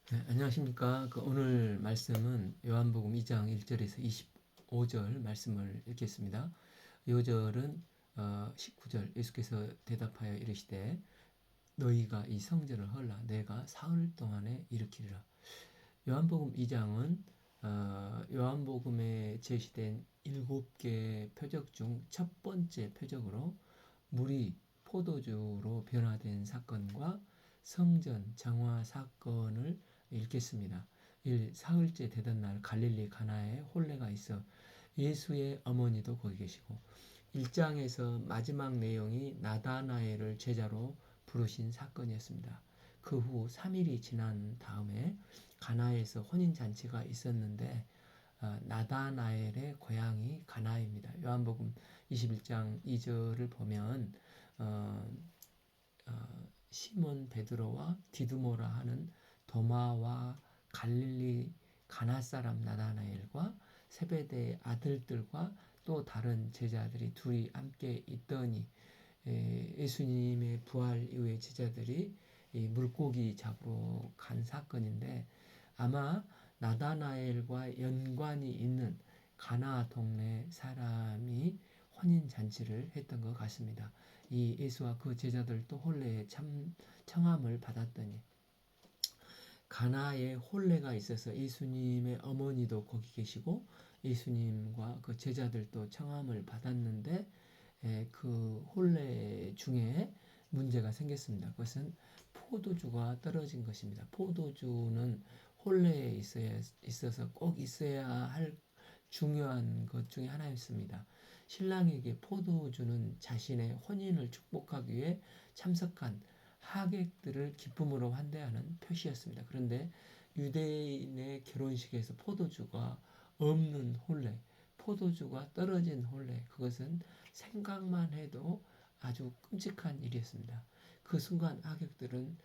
네, 안녕하십니까. 오늘 말씀은 요한복음 2장 1절에서 25절 말씀을 읽겠습니다. 요 절은 19절 예수께서 대답하여 이르시되 너희가 이 성전을 헐라 내가 사흘 동안에 일으키리라. 요한복음 2장은 요한복음에 제시된 7개 표적 중 첫 번째 표적으로 물이 포도주로 변화된 사건과 성전 정화 사건을 읽겠습니다. 사흘째 되던 날 갈릴리 가나에 혼례가 있어 예수의 어머니도 거기 계시고 1장에서 마지막 내용이 나다나엘을 제자로 부르신 사건이었습니다. 그 후 3일이 지난 다음에 가나에서 혼인잔치가 있었는데 나다나엘의 고향이 가나입니다. 요한복음 21장 2절을 보면 어, 시몬 베드로와 디두모라 하는 도마와 갈릴리 가나 사람 나다나엘과 세베대의 아들들과 또 다른 제자들이 둘이 함께 있더니 예수님의 부활 이후에 제자들이 이 물고기 잡으러 간 사건인데 아마 나다나엘과 연관이 있는 가나 동네 사람이 혼인 잔치를 했던 것 같습니다. 이 예수와 그 제자들도 혼례에 청함을 받았더니 가나에 혼례가 있어서 예수님의 어머니도 거기 계시고 예수님과 그 제자들도 청함을 받았는데 그 혼례 중에 문제가 생겼습니다. 그것은 포도주가 떨어진 것입니다. 포도주는 혼례에 있어서 꼭 있어야 할 중요한 것 중에 하나였습니다. 신랑에게 포도주는 자신의 혼인을 축복하기 위해 참석한 하객들을 기쁨으로 환대하는 표시였습니다. 그런데 유대인의 결혼식에서 포도주가 없는 혼례, 포도주가 떨어진 혼례, 그것은 생각만 해도 아주 끔찍한 일이었습니다. 그 순간 하객들은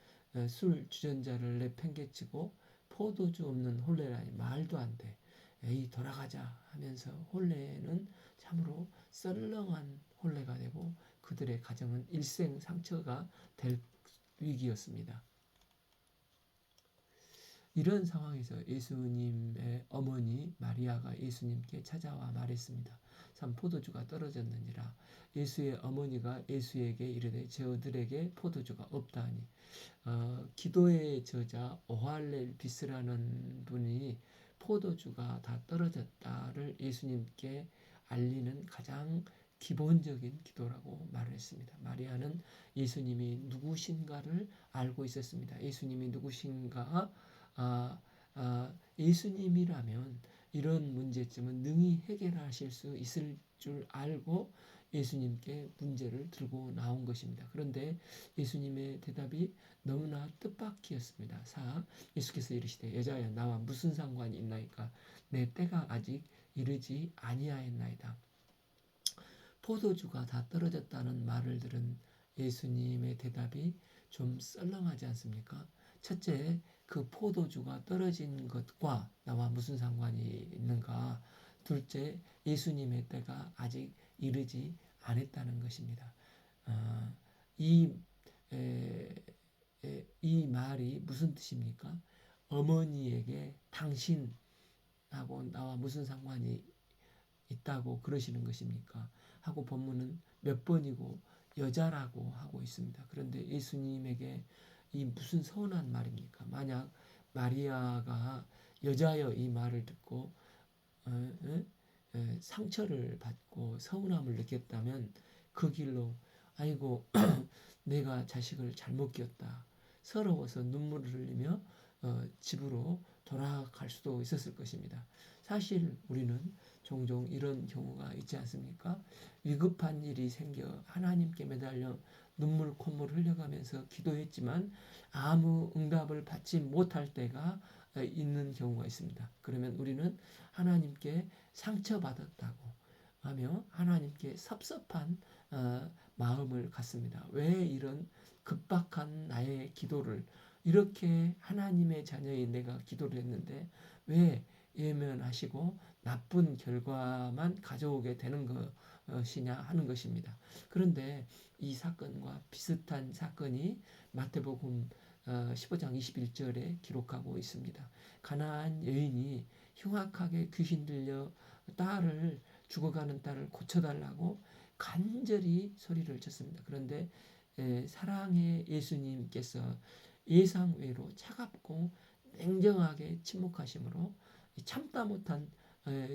술 주전자를 내팽개치고 포도주 없는 혼례라니 말도 안 돼. 에이 돌아가자 하면서 혼례는 참으로 썰렁한 혼례가 되고 그들의 가정은 일생 상처가 될 위기였습니다. 이런 상황에서 예수님의 어머니 마리아가 예수님께 찾아와 말했습니다. 참 포도주가 떨어졌느니라. 예수의 어머니가 예수에게 이르되 저들에게 포도주가 없다니. 기도의 저자 오할렐비스라는 분이 포도주가 다 떨어졌다를 예수님께 알리는 가장 기본적인 기도라고 말을 했습니다. 마리아는 예수님이 누구신가를 알고 있었습니다. 예수님이 누구신가 예수님이라면 이런 문제점은 능히 해결하실 수 있을 줄 알고 예수님께 문제를 들고 나온 것입니다. 그런데 예수님의 대답이 너무나 뜻밖이었습니다. 예수께서 이르시되 여자여 나와 무슨 상관이 있나이까 내 때가 아직 이르지 아니하였나이다. 포도주가 다 떨어졌다는 말을 들은 예수님의 대답이 좀 썰렁하지 않습니까? 첫째, 그 포도주가 떨어진 것과 나와 무슨 상관이 있는가? 둘째, 예수님의 때가 아직 이르지 않았다는 것입니다. 이, 이 말이 무슨 뜻입니까? 어머니에게 당신하고 나와 무슨 상관이 있다고 그러시는 것입니까? 하고 본문은 몇 번이고 여자라고 하고 있습니다. 그런데 예수님에게 이 무슨 서운한 말입니까? 만약 마리아가 여자여 이 말을 듣고 상처를 받고 서운함을 느꼈다면 그 길로 아이고 내가 자식을 잘못 키웠다. 서러워서 눈물을 흘리며 집으로 돌아갈 수도 있었을 것입니다. 사실 우리는 종종 이런 경우가 있지 않습니까? 위급한 일이 생겨 하나님께 매달려 눈물 콧물 흘려가면서 기도했지만 아무 응답을 받지 못할 때가 있는 경우가 있습니다. 그러면 우리는 하나님께 상처받았다고 하며 하나님께 섭섭한 마음을 갖습니다. 왜 이런 급박한 나의 기도를 이렇게 하나님의 자녀인 내가 기도를 했는데 왜 예면하시고 나쁜 결과만 가져오게 되는 것이냐 하는 것입니다. 그런데 이 사건과 비슷한 사건이 마태복음 15장 21절에 기록하고 있습니다. 가나안 여인이 흉악하게 귀신 들려 죽어가는 딸을 고쳐달라고 간절히 소리를 쳤습니다. 그런데 사랑의 예수님께서 예상 외로 차갑고 냉정하게 침묵하심으로 참다 못한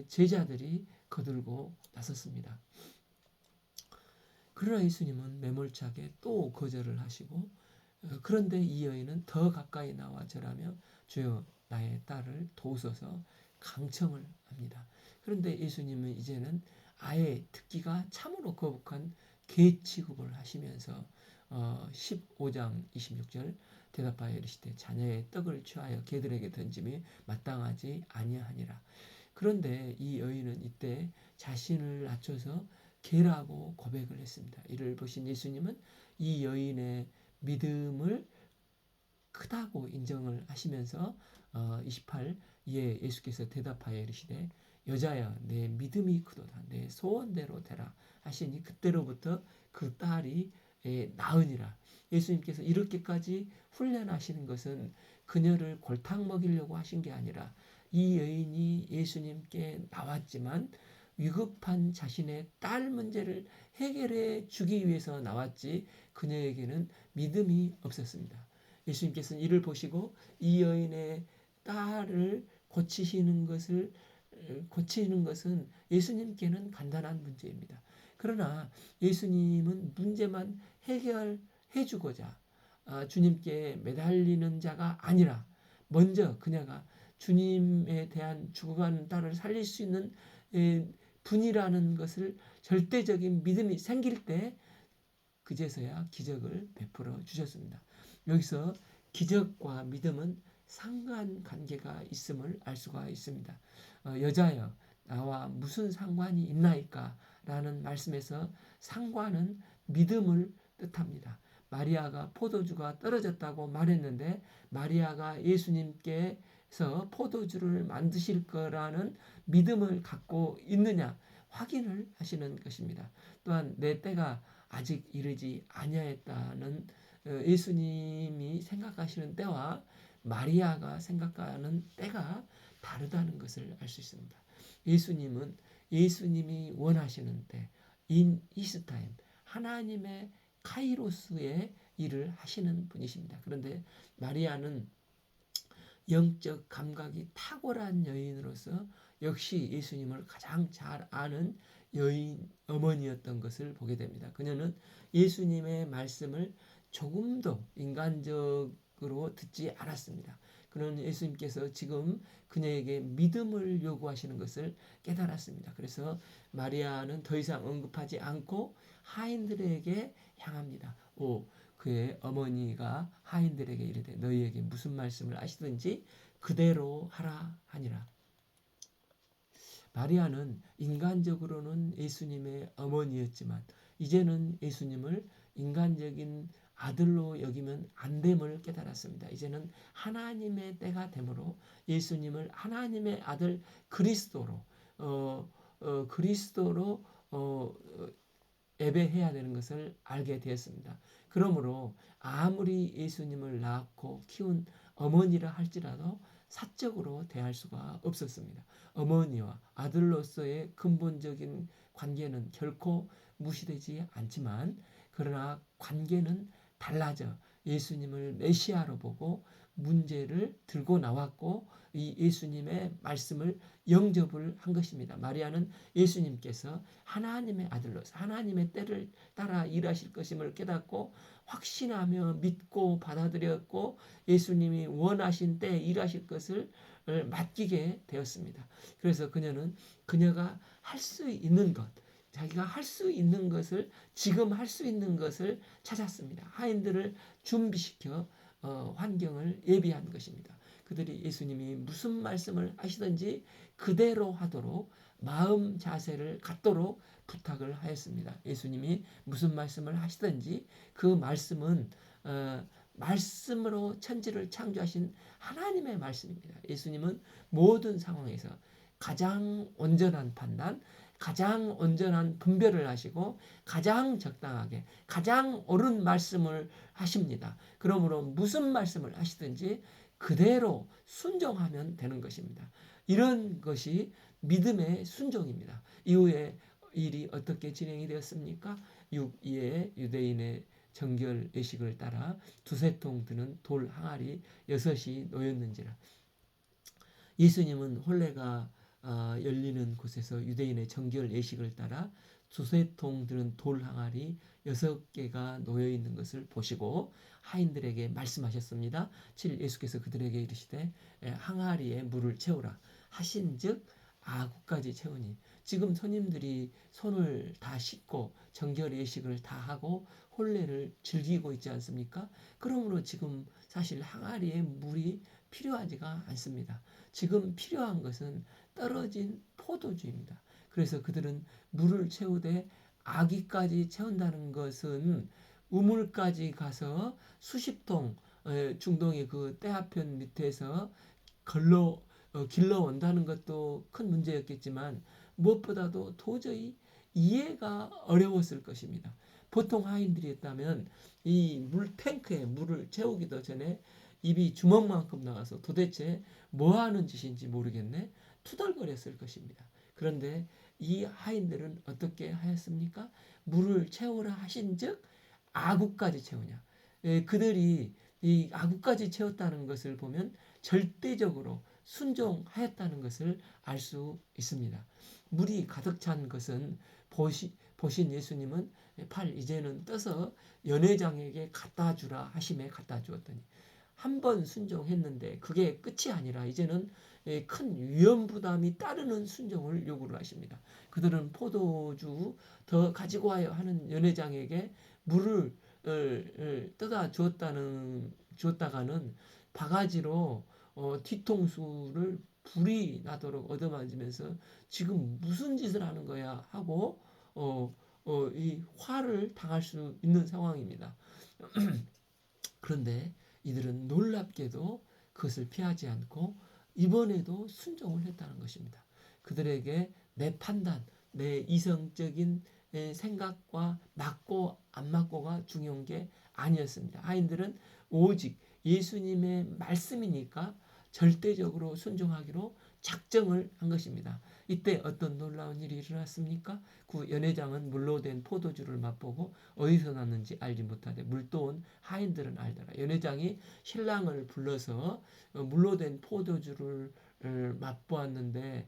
제자들이 거들고 나섰습니다. 그러나 예수님은 매몰차게 또 거절을 하시고 그런데 이 여인은 더 가까이 나와 절하며 주여 나의 딸을 도우소서 강청을 합니다. 그런데 예수님은 이제는 아예 듣기가 참으로 거북한 개 취급을 하시면서 15장 26절 대답하여 이르시되 자녀의 떡을 취하여 개들에게 던짐이 마땅하지 아니하니라. 그런데 이 여인은 이때 자신을 낮춰서 개라고 고백을 했습니다. 이를 보신 예수님은 이 여인의 믿음을 크다고 인정을 하시면서 28 이에 예수께서 대답하여 이르시되 여자야 내 믿음이 크도다 내 소원대로 되라 하시니 그때로부터 그 딸이 나으니라. 예수님께서 이렇게까지 훈련하시는 것은 그녀를 골탕 먹이려고 하신 게 아니라 이 여인이 예수님께 나왔지만 위급한 자신의 딸 문제를 해결해 주기 위해서 나왔지 그녀에게는 믿음이 없었습니다. 예수님께서는 이를 보시고 이 여인의 딸을 고치시는 것은 예수님께는 간단한 문제입니다. 그러나 예수님은 문제만 해결해 주고자 주님께 매달리는 자가 아니라 먼저 그녀가 주님에 대한 죽어가는 딸을 살릴 수 있는 분이라는 것을 절대적인 믿음이 생길 때 그제서야 기적을 베풀어 주셨습니다. 여기서 기적과 믿음은 상관관계가 있음을 알 수가 있습니다. 여자여 나와 무슨 상관이 있나이까? 라는 말씀에서 상관은 믿음을 뜻합니다. 마리아가 포도주가 떨어졌다고 말했는데 마리아가 예수님께서 포도주를 만드실 거라는 믿음을 갖고 있느냐 확인을 하시는 것입니다. 또한 내 때가 아직 이르지 아니하였다는 예수님이 생각하시는 때와 마리아가 생각하는 때가 다르다는 것을 알 수 있습니다. 예수님은 예수님이 원하시는 때 in his time 하나님의 카이로스의 일을 하시는 분이십니다. 그런데 마리아는 영적 감각이 탁월한 여인으로서 역시 예수님을 가장 잘 아는 여인 어머니였던 것을 보게 됩니다. 그녀는 예수님의 말씀을 조금도 인간적으로 듣지 않았습니다. 그는 예수님께서 지금 그녀에게 믿음을 요구하시는 것을 깨달았습니다. 그래서 마리아는 더 이상 언급하지 않고 하인들에게 향합니다. 그의 어머니가 하인들에게 이르되 너희에게 무슨 말씀을 하시든지 그대로 하라 하니라. 마리아는 인간적으로는 예수님의 어머니였지만 이제는 예수님을 인간적인 아들로 여기면 안 됨을 깨달았습니다. 이제는 하나님의 때가 되므로 예수님을 하나님의 아들 그리스도로 예배해야 되는 것을 알게 되었습니다. 그러므로 아무리 예수님을 낳고 키운 어머니라 할지라도 사적으로 대할 수가 없었습니다. 어머니와 아들로서의 근본적인 관계는 결코 무시되지 않지만 그러나 관계는 달라져 예수님을 메시아로 보고 문제를 들고 나왔고 이 예수님의 말씀을 영접을 한 것입니다. 마리아는 예수님께서 하나님의 아들로서 하나님의 때를 따라 일하실 것임을 깨닫고 확신하며 믿고 받아들였고 예수님이 원하신 때에 일하실 것을 맡기게 되었습니다. 그래서 그녀가 할 수 있는 것, 자기가 할 수 있는 것을 지금 할 수 있는 것을 찾았습니다. 하인들을 준비시켜 환경을 예비한 것입니다. 그들이 예수님이 무슨 말씀을 하시든지 그대로 하도록 마음 자세를 갖도록 부탁을 하였습니다. 예수님이 무슨 말씀을 하시든지 그 말씀은 말씀으로 천지를 창조하신 하나님의 말씀입니다. 예수님은 모든 상황에서 가장 온전한 판단, 가장 온전한 분별을 하시고 가장 적당하게 가장 옳은 말씀을 하십니다. 그러므로 무슨 말씀을 하시든지 그대로 순종하면 되는 것입니다. 이런 것이 믿음의 순종입니다. 이후에 일이 어떻게 진행이 되었습니까? 6일에 유대인의 정결 예식을 따라 두세 통 드는 돌 항아리 6이 놓였는지라. 예수님은 혼례가 열리는 곳에서 유대인의 정결 예식을 따라 두세 통 드는 돌 항아리 6개가 놓여 있는 것을 보시고 하인들에게 말씀하셨습니다. 7. 예수께서 그들에게 이르시되 항아리에 물을 채우라 하신즉 아구까지 채우니. 지금 손님들이 손을 다 씻고 정결 예식을 다 하고 혼례를 즐기고 있지 않습니까? 그러므로 지금 사실 항아리에 물이 필요하지가 않습니다. 지금 필요한 것은 떨어진 포도주입니다. 그래서 그들은 물을 채우되 아기까지 채운다는 것은 우물까지 가서 수십 통 중동의 그 떼화편 밑에서 길러 온다는 것도 큰 문제였겠지만 무엇보다도 도저히 이해가 어려웠을 것입니다. 보통 하인들이었다면 이 물탱크에 물을 채우기도 전에 입이 주먹만큼 나와서 도대체 뭐 하는 짓인지 모르겠네 투덜거렸을 것입니다. 그런데 이 하인들은 어떻게 하였습니까? 물을 채우라 하신즉 아구까지 채우냐. 그들이 이 아구까지 채웠다는 것을 보면 절대적으로 순종하였다는 것을 알 수 있습니다. 물이 가득 찬 것은 보신 예수님은 이제는 떠서 연회장에게 갖다 주라 하심에 갖다 주었더니 한 번 순종했는데 그게 끝이 아니라 이제는 큰 위험 부담이 따르는 순종을 요구를 하십니다. 그들은 포도주 더 가지고 와요 하는 연회장에게 물을 떠다 주었다가는 바가지로 뒤통수를 불이 나도록 얻어맞으면서 지금 무슨 짓을 하는 거야 하고 이 화를 당할 수 있는 상황입니다. 그런데 이들은 놀랍게도 그것을 피하지 않고 이번에도 순종을 했다는 것입니다. 그들에게 내 판단, 내 이성적인 생각과 맞고 안 맞고가 중요한 게 아니었습니다. 하인들은 오직 예수님의 말씀이니까 절대적으로 순종하기로 작정을 한 것입니다. 이때 어떤 놀라운 일이 일어났습니까? 그 연회장은 물로 된 포도주를 맛보고 어디서 났는지 알지 못하되 물도 온 하인들은 알더라. 연회장이 신랑을 불러서 물로 된 포도주를 맛보았는데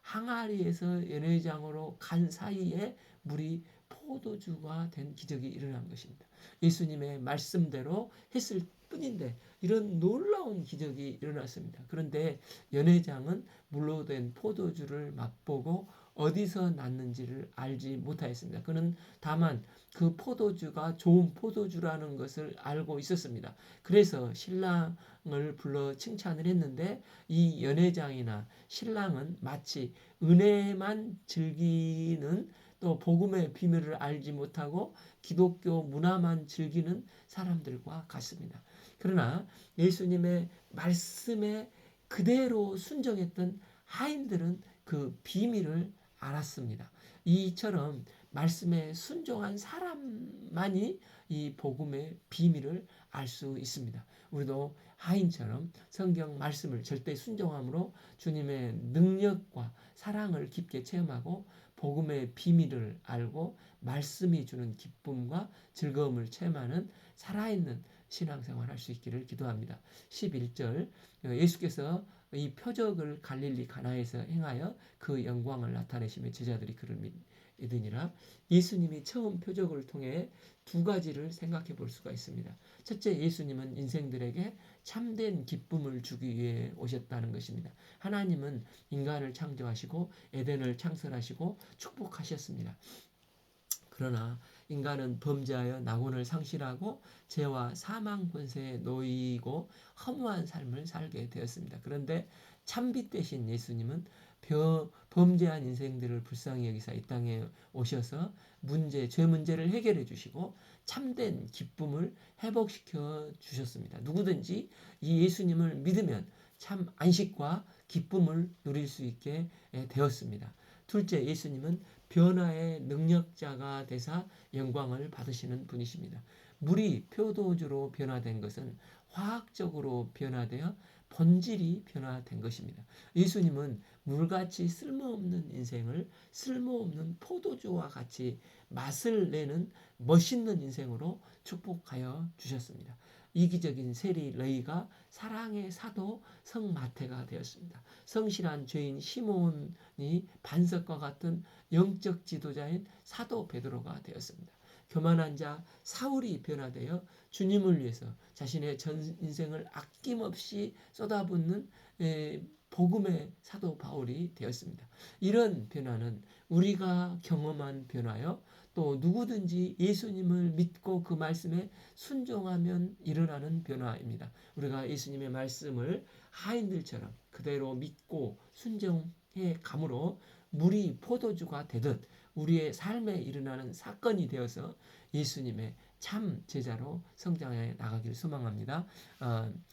항아리에서 연회장으로 간 사이에 물이 포도주가 된 기적이 일어난 것입니다. 예수님의 말씀대로 했을 뿐인데 이런 놀라운 기적이 일어났습니다. 그런데 연회장은 물로 된 포도주를 맛보고 어디서 났는지를 알지 못하였습니다. 그는 다만 그 포도주가 좋은 포도주라는 것을 알고 있었습니다. 그래서 신랑을 불러 칭찬을 했는데 이 연회장이나 신랑은 마치 은혜만 즐기는 또 복음의 비밀을 알지 못하고 기독교 문화만 즐기는 사람들과 같습니다. 그러나 예수님의 말씀에 그대로 순종했던 하인들은 그 비밀을 알았습니다. 이처럼 말씀에 순종한 사람만이 이 복음의 비밀을 알 수 있습니다. 우리도 하인처럼 성경 말씀을 절대 순종함으로 주님의 능력과 사랑을 깊게 체험하고 복음의 비밀을 알고 말씀이 주는 기쁨과 즐거움을 체험하는 살아있는 신앙생활 할 수 있기를 기도합니다. 11절 예수께서 이 표적을 갈릴리 가나에서 행하여 그 영광을 나타내시며 제자들이 그를 믿으니라. 예수님이 처음 표적을 통해 두 가지를 생각해 볼 수가 있습니다. 첫째, 예수님은 인생들에게 참된 기쁨을 주기 위해 오셨다는 것입니다. 하나님은 인간을 창조하시고 에덴을 창설하시고 축복하셨습니다. 그러나 인간은 범죄하여 낙원을 상실하고 죄와 사망 권세에 놓이고 허무한 삶을 살게 되었습니다. 그런데 참빛 되신 예수님은 범죄한 인생들을 불쌍히 여기사 이 땅에 오셔서 죄 문제를 해결해 주시고 참된 기쁨을 회복시켜 주셨습니다. 누구든지 이 예수님을 믿으면 참 안식과 기쁨을 누릴 수 있게 되었습니다. 둘째, 예수님은 변화의 능력자가 되사 영광을 받으시는 분이십니다. 물이 표도주로 변화된 것은 화학적으로 변화되어 본질이 변화된 것입니다. 예수님은 물같이 쓸모없는 인생을 쓸모없는 포도주와 같이 맛을 내는 멋있는 인생으로 축복하여 주셨습니다. 이기적인 세리 레이가 사랑의 사도 성마태가 되었습니다. 성실한 죄인 시몬이 반석과 같은 영적 지도자인 사도 베드로가 되었습니다. 교만한 자 사울이 변화되어 주님을 위해서 자신의 전 인생을 아낌없이 쏟아붓는 복음의 사도 바울이 되었습니다. 이런 변화는 우리가 경험한 변화요. 또 누구든지 예수님을 믿고 그 말씀에 순종하면 일어나는 변화입니다. 우리가 예수님의 말씀을 하인들처럼 그대로 믿고 순종해 감으로 물이 포도주가 되듯 우리의 삶에 일어나는 사건이 되어서 예수님의 참 제자로 성장해 나가기를 소망합니다.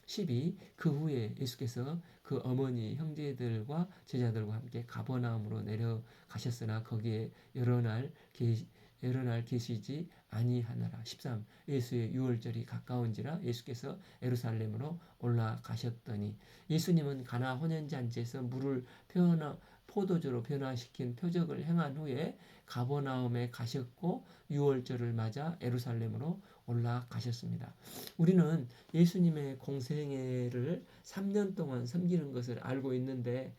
12. 그 후에 예수께서 그 어머니 형제들과 제자들과 함께 가버나움으로 내려가셨으나 거기에 여러 날 계시지 아니하느라. 13. 예수의 유월절이 가까운지라 예수께서 예루살렘으로 올라가셨더니. 예수님은 가나 혼연잔치에서 물을 포도주로 변화시킨 표적을 행한 후에 가버나움에 가셨고 유월절을 맞아 예루살렘으로 올라가셨습니다. 우리는 예수님의 공생애를 3년 동안 섬기는 것을 알고 있는데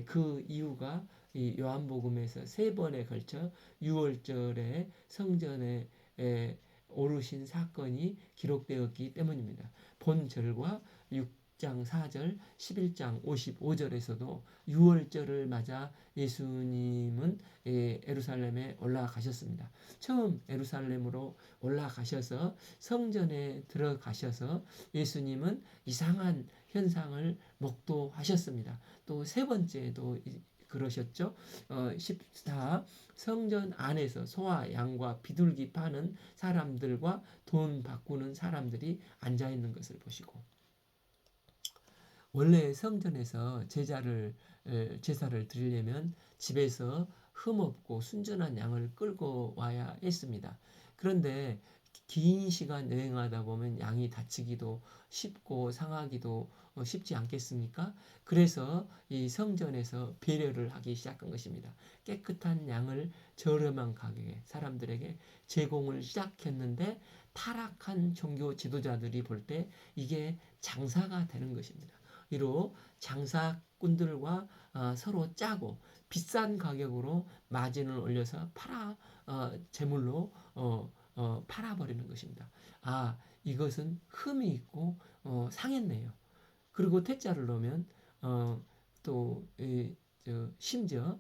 그 이유가 이 요한복음에서 3번에 걸쳐 유월절에 성전에 오르신 사건이 기록되었기 때문입니다. 본절과 6장 4절, 11장 55절에서도 유월절을 맞아 예수님은 예루살렘에 올라가셨습니다. 처음 예루살렘으로 올라가셔서 성전에 들어가셔서 예수님은 이상한 현상을 목도하셨습니다. 또 세 번째도 그러셨죠. 14. 성전 안에서 소와 양과 비둘기 파는 사람들과 돈 바꾸는 사람들이 앉아 있는 것을 보시고, 원래 성전에서 제사를 드리려면 집에서 흠없고 순전한 양을 끌고 와야 했습니다. 그런데 긴 시간 여행하다 보면 양이 다치기도 쉽고 상하기도 쉽지 않겠습니까? 그래서 이 성전에서 배려를 하기 시작한 것입니다. 깨끗한 양을 저렴한 가격에 사람들에게 제공을 시작했는데 타락한 종교 지도자들이 볼 때 이게 장사가 되는 것입니다. 이로 장사꾼들과 서로 짜고 비싼 가격으로 마진을 올려서 제물로 팔아버리는 것입니다. 이것은 흠이 있고 상했네요. 그리고 퇴짜를 넣으면 또 심지어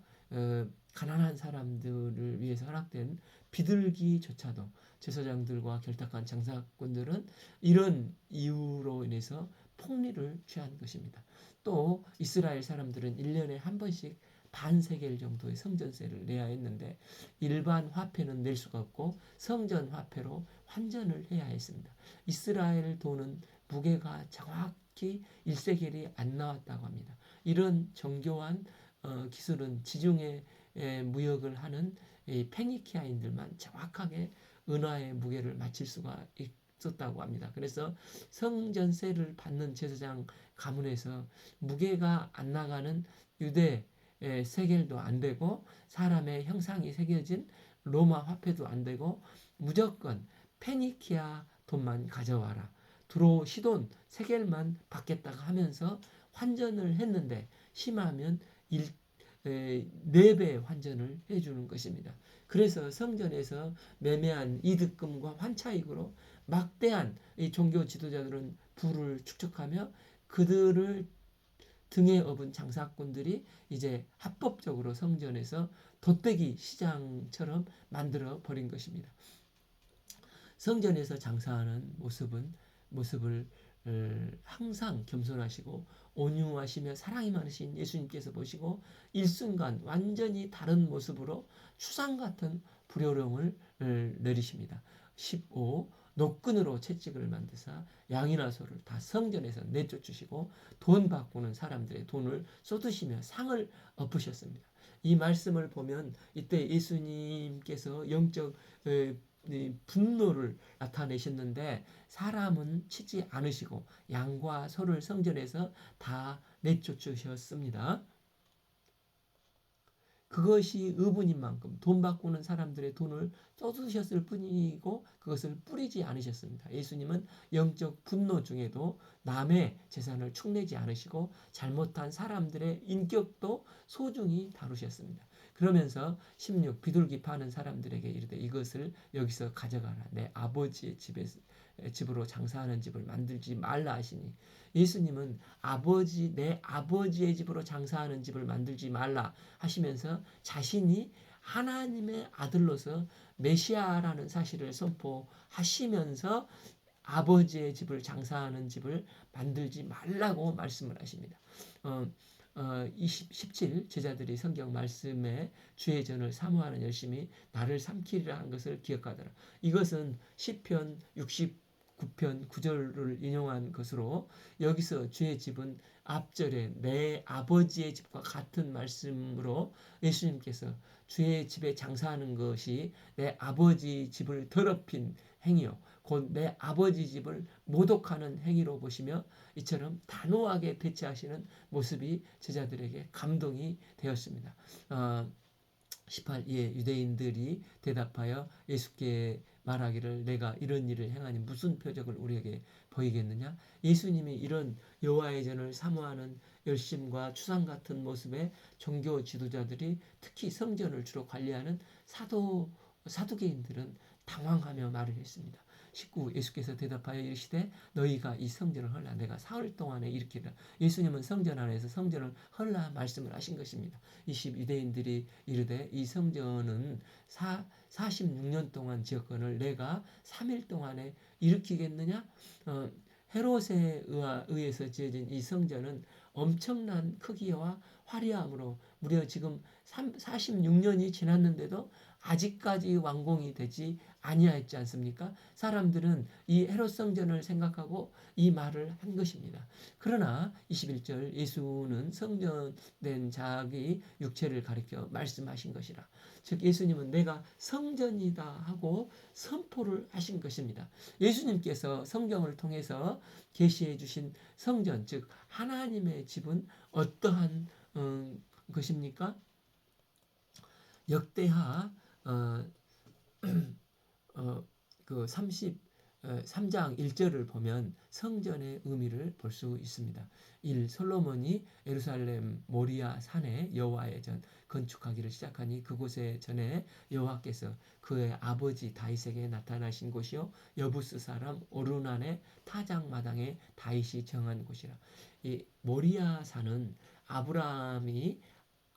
가난한 사람들을 위해서 허락된 비둘기조차도 제사장들과 결탁한 장사꾼들은 이런 이유로 인해서 폭리를 취한 것입니다. 또 이스라엘 사람들은 1년에 한 번씩 반세겔 정도의 성전세를 내야 했는데 일반 화폐는 낼 수가 없고 성전 화폐로 환전을 해야 했습니다. 이스라엘 돈은 무게가 정확히 1세겔이 안 나왔다고 합니다. 이런 정교한 기술은 지중해 무역을 하는 페니키아인들만 정확하게 은하의 무게를 맞출 수가 있었다고 합니다. 그래서 성전세를 받는 제사장 가문에서 무게가 안 나가는 유대 세겔도 안 되고 사람의 형상이 새겨진 로마 화폐도 안 되고 무조건 페니키아 돈만 가져와라. 두로 시돈 세겔만 받겠다고 하면서 환전을 했는데 심하면 4배 환전을 해주는 것입니다. 그래서 성전에서 매매한 이득금과 환차익으로 막대한 이 종교 지도자들은 부를 축적하며 그들을 등에 업은 장사꾼들이 이제 합법적으로 성전에서 돗대기 시장처럼 만들어 버린 것입니다. 성전에서 장사하는 모습을 항상 겸손하시고 온유하시며 사랑이 많으신 예수님께서 보시고 일순간 완전히 다른 모습으로 추상 같은 불효령을 내리십니다. 15. 노끈으로 채찍을 만드사 양이나 소를 다 성전에서 내쫓으시고 돈 바꾸는 사람들의 돈을 쏟으시며 상을 엎으셨습니다. 이 말씀을 보면 이때 예수님께서 영적 분노를 나타내셨는데 사람은 치지 않으시고 양과 소를 성전에서 다 내쫓으셨습니다. 그것이 의분인 만큼 돈 바꾸는 사람들의 돈을 쏟으셨을 뿐이고 그것을 뿌리지 않으셨습니다. 예수님은 영적 분노 중에도 남의 재산을 축내지 않으시고 잘못한 사람들의 인격도 소중히 다루셨습니다. 그러면서 16 비둘기 파는 사람들에게 이르되 이것을 여기서 가져가라. 내 아버지의 집으로 장사하는 집을 만들지 말라 하시니 예수님은 내 아버지의 집으로 장사하는 집을 만들지 말라 하시면서 자신이 하나님의 아들로서 메시아라는 사실을 선포하시면서 아버지의 집을 장사하는 집을 만들지 말라고 말씀을 하십니다. 17 제자들이 성경 말씀에 주의 전을 사모하는 열심히 나를 삼키리라 한 것을 기억하더라. 이것은 시편 69편 9절을 인용한 것으로 여기서 주의 집은 앞절에 내 아버지의 집과 같은 말씀으로 예수님께서 주의 집에 장사하는 것이 내 아버지 집을 더럽힌 행위요 곧 내 아버지 집을 모독하는 행위로 보시며 이처럼 단호하게 대처하시는 모습이 제자들에게 감동이 되었습니다. 18 유대인들이 대답하여 예수께 말하기를 내가 이런 일을 행하니 무슨 표적을 우리에게 보이겠느냐. 예수님이 이런 여호와의 전을 사모하는 열심과 추상 같은 모습의 종교 지도자들이 특히 성전을 주로 관리하는 사두개인들은 당황하며 말을 했습니다. 19 예수께서 대답하여 이르시되 너희가 이 성전을 헐라 내가 사흘 동안에 일으키리라. 예수님은 성전 안에서 성전을 헐라 말씀을 하신 것입니다. 20 유대인들이 이르되 이 성전은 46년 동안 지었거늘 내가 3일 동안에 일으키겠느냐. 헤롯에 의해서 지어진 이 성전은 엄청난 크기와 화려함으로 무려 지금 46년이 지났는데도 아직까지 완공이 되지 아니하였지 않습니까? 사람들은 이 헤롯 성전을 생각하고 이 말을 한 것입니다. 그러나 21절 예수는 성전된 자기 육체를 가리켜 말씀하신 것이라. 즉 예수님은 내가 성전이다 하고 선포를 하신 것입니다. 예수님께서 성경을 통해서 계시해 주신 성전 즉 하나님의 집은 어떠한 것입니까? 역대하 그 33장 1절을 보면 성전의 의미를 볼 수 있습니다. 1. 솔로몬이 예루살렘 모리아 산에 여호와의 전 건축하기를 시작하니 그곳에 전에 여호와께서 그의 아버지 다윗에게 나타나신 곳이요 여부스 사람 오르난의 타작마당에 다윗이 정한 곳이라. 이 모리아 산은 아브라함이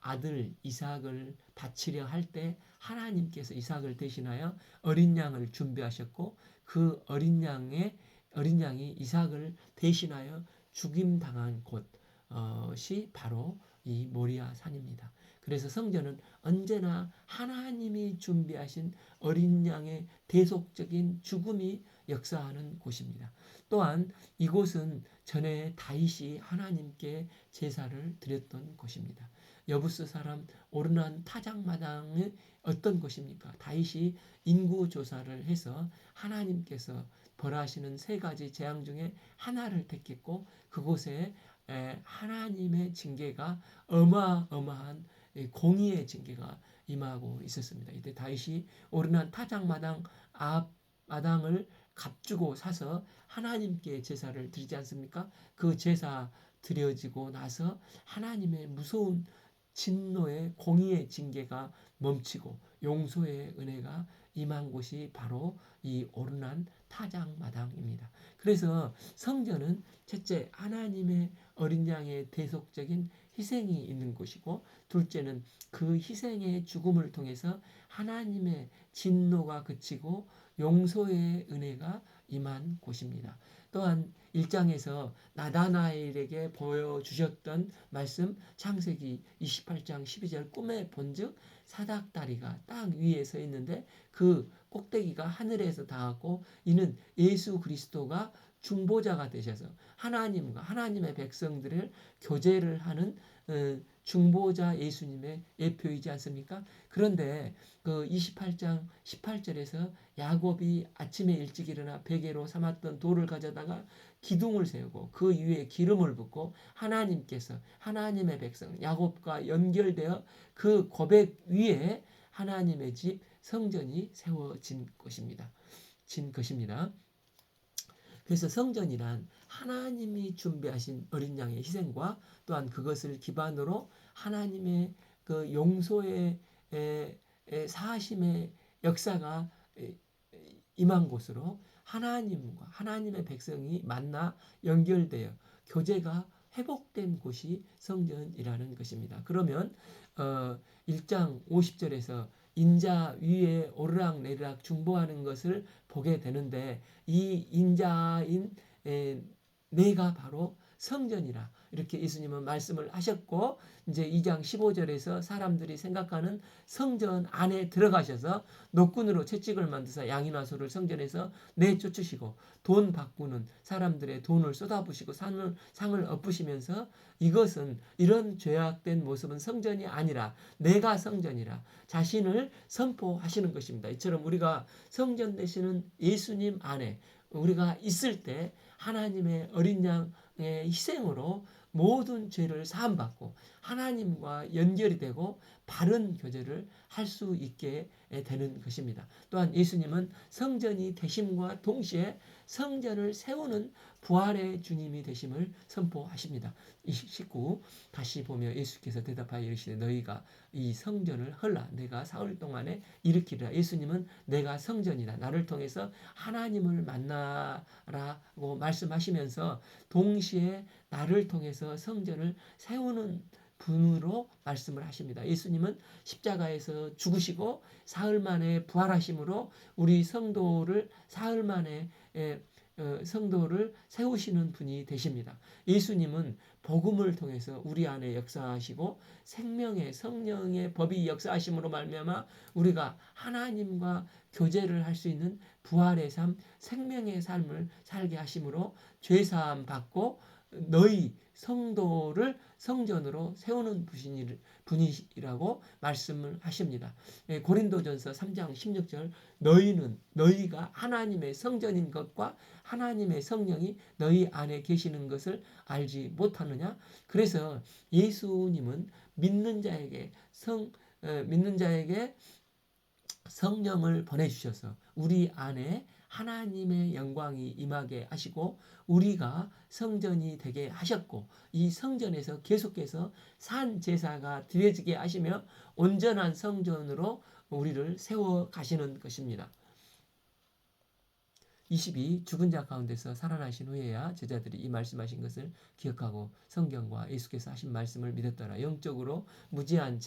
아들 이삭을 바치려 할 때 하나님께서 이삭을 대신하여 어린 양을 준비하셨고 그 어린 양이 이삭을 대신하여 죽임 당한 곳이 바로 이 모리아 산입니다. 그래서 성전은 언제나 하나님이 준비하신 어린 양의 대속적인 죽음이 역사하는 곳입니다. 또한 이곳은 전에 다윗이 하나님께 제사를 드렸던 곳입니다. 여부스 사람 오르난 타작마당은 어떤 곳입니까? 다윗이 인구 조사를 해서 하나님께서 벌하시는 3가지 재앙 중에 하나를 택했고 그곳에 하나님의 징계가 어마어마한 공의의 징계가 임하고 있었습니다. 이때 다윗이 오르난 타작마당 마당을 값주고 사서 하나님께 제사를 드리지 않습니까? 그 제사 드려지고 나서 하나님의 무서운 진노의 공의의 징계가 멈추고 용서의 은혜가 임한 곳이 바로 이 오르난 타작마당입니다. 그래서 성전은 첫째 하나님의 어린 양의 대속적인 희생이 있는 곳이고 둘째는 그 희생의 죽음을 통해서 하나님의 진노가 그치고 용서의 은혜가 임한 곳입니다. 또한 1장에서 나다나엘에게 보여주셨던 말씀 창세기 28장 12절 꿈에 본즉 사닥다리가 땅 위에 서 있는데 그 꼭대기가 하늘에서 닿았고 이는 예수 그리스도가 중보자가 되셔서 하나님과 하나님의 백성들을 교제를 하는 중보자 예수님의 예표이지 않습니까? 그런데 그 28장 18절에서 야곱이 아침에 일찍 일어나 베개로 삼았던 돌을 가져다가 기둥을 세우고 그 위에 기름을 붓고 하나님께서 하나님의 백성 야곱과 연결되어 그 고백 위에 하나님의 집 성전이 세워진 것입니다. 그래서 성전이란 하나님이 준비하신 어린 양의 희생과 또한 그것을 기반으로 하나님의 그 용서의 사하심의 역사가 임한 곳으로 하나님과 하나님의 백성이 만나 연결되어 교제가 회복된 곳이 성전이라는 것입니다. 그러면 1장 50절에서 인자 위에 오르락내리락 중보하는 것을 보게 되는데 이 인자인 내가 바로 성전이라 이렇게 예수님은 말씀을 하셨고 이제 2장 15절에서 사람들이 생각하는 성전 안에 들어가셔서 노끈으로 채찍을 만드사 양이나 소를 성전에서 내쫓으시고 돈 바꾸는 사람들의 돈을 쏟아부시고 상을 엎으시면서 이것은 이런 죄악된 모습은 성전이 아니라 내가 성전이라 자신을 선포하시는 것입니다. 이처럼 우리가 성전 되시는 예수님 안에 우리가 있을 때 하나님의 어린 양의 희생으로 모든 죄를 사함받고 하나님과 연결이 되고 바른 교제를 할 수 있게 되는 것입니다. 또한 예수님은 성전이 되심과 동시에 성전을 세우는 부활의 주님이 되심을 선포하십니다. 19 다시 보며 예수께서 대답하여 이르시되 너희가 이 성전을 헐라 내가 사흘 동안에 일으키리라. 예수님은 내가 성전이다. 나를 통해서 하나님을 만나라고 말씀하시면서 동시에 나를 통해서 성전을 세우는 분으로 말씀을 하십니다. 예수님은 십자가에서 죽으시고 사흘 만에 부활하심으로 우리 성도를 사흘 만에 성도를 세우시는 분이 되십니다. 예수님은 복음을 통해서 우리 안에 역사하시고 생명의 성령의 법이 역사하심으로 말미암아 우리가 하나님과 교제를 할 수 있는 부활의 삶, 생명의 삶을 살게 하심으로 죄사함 받고 너희 성도를 성전으로 세우는 분이라고 말씀을 하십니다. 고린도전서 3장 16절 너희가 하나님의 성전인 것과 하나님의 성령이 너희 안에 계시는 것을 알지 못하느냐? 그래서 예수님은 믿는 자에게 성령을 보내주셔서 우리 안에 하나님의 영광이 임하게 하시고 우리가 성전이 되게 하셨고 이 성전에서 계속해서 산 제사가 드려지게 하시며 온전한 성전으로 우리를 세워 가시는 것입니다. 22 죽은 자 가운데서 살아나신 후에야 제자들이 이 말씀하신 것을 기억하고 성경과 예수께서 하신 말씀을 믿었더라. 영적으로 무지한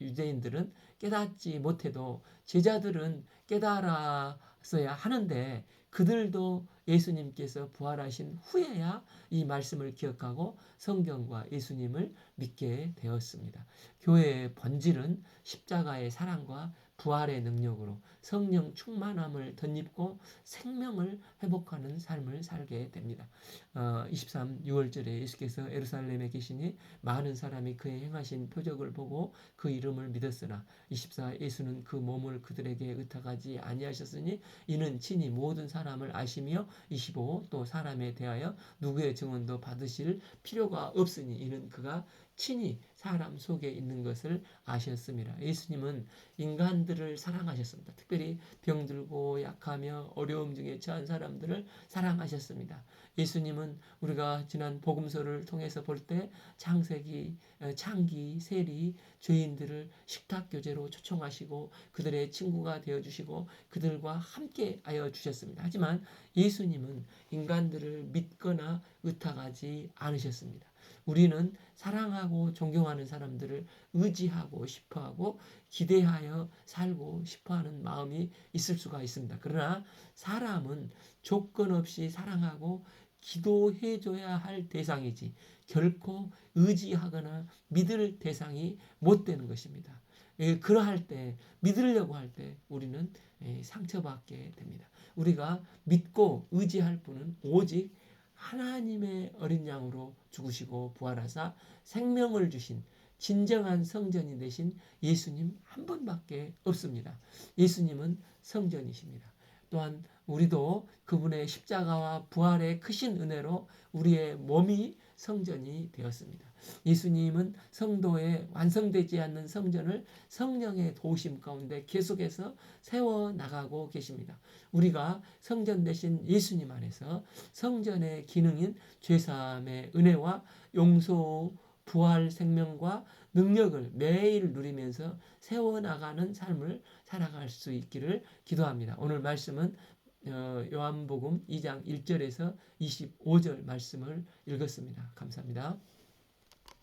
유대인들은 깨닫지 못해도 제자들은 깨달았어야 하는데 그들도 예수님께서 부활하신 후에야 이 말씀을 기억하고 성경과 예수님을 믿게 되었습니다. 교회의 본질은 십자가의 사랑과 부활의 능력으로 성령 충만함을 덧입고 생명을 회복하는 삶을 살게 됩니다. 23 6월절에 예수께서 예루살렘에 계시니 많은 사람이 그의 행하신 표적을 보고 그 이름을 믿었으나 24 예수는 그 몸을 그들에게 의탁하지 아니하셨으니 이는 친히 모든 사람을 아시며 25 또 사람에 대하여 누구의 증언도 받으실 필요가 없으니 이는 그가 친히 사람 속에 있는 것을 아셨습니다. 예수님은 인간들을 사랑하셨습니다. 특별히 병들고 약하며 어려움 중에 처한 사람들을 사랑하셨습니다. 예수님은 우리가 지난 복음서를 통해서 볼 때 창세기, 창기, 세리, 죄인들을 식탁교제로 초청하시고 그들의 친구가 되어주시고 그들과 함께 하여 주셨습니다. 하지만 예수님은 인간들을 믿거나 의탁하지 않으셨습니다. 우리는 사랑하고 존경하는 사람들을 의지하고 싶어하고 기대하여 살고 싶어하는 마음이 있을 수가 있습니다. 그러나 사람은 조건 없이 사랑하고 기도해줘야 할 대상이지 결코 의지하거나 믿을 대상이 못 되는 것입니다. 그러할 때, 믿으려고 할 때 우리는 상처받게 됩니다. 우리가 믿고 의지할 분은 오직 하나님의 어린 양으로 죽으시고 부활하사 생명을 주신 진정한 성전이 되신 예수님 한 분밖에 없습니다. 예수님은 성전이십니다. 또한 우리도 그분의 십자가와 부활의 크신 은혜로 우리의 몸이 성전이 되었습니다. 예수님은 성도의 완성되지 않는 성전을 성령의 도우심 가운데 계속해서 세워나가고 계십니다. 우리가 성전 되신 예수님 안에서 성전의 기능인 죄사함의 은혜와 용서, 부활 생명과 능력을 매일 누리면서 세워나가는 삶을 살아갈 수 있기를 기도합니다. 오늘 말씀은 요한복음 2장 1절에서 25절 말씀을 읽었습니다. 감사합니다.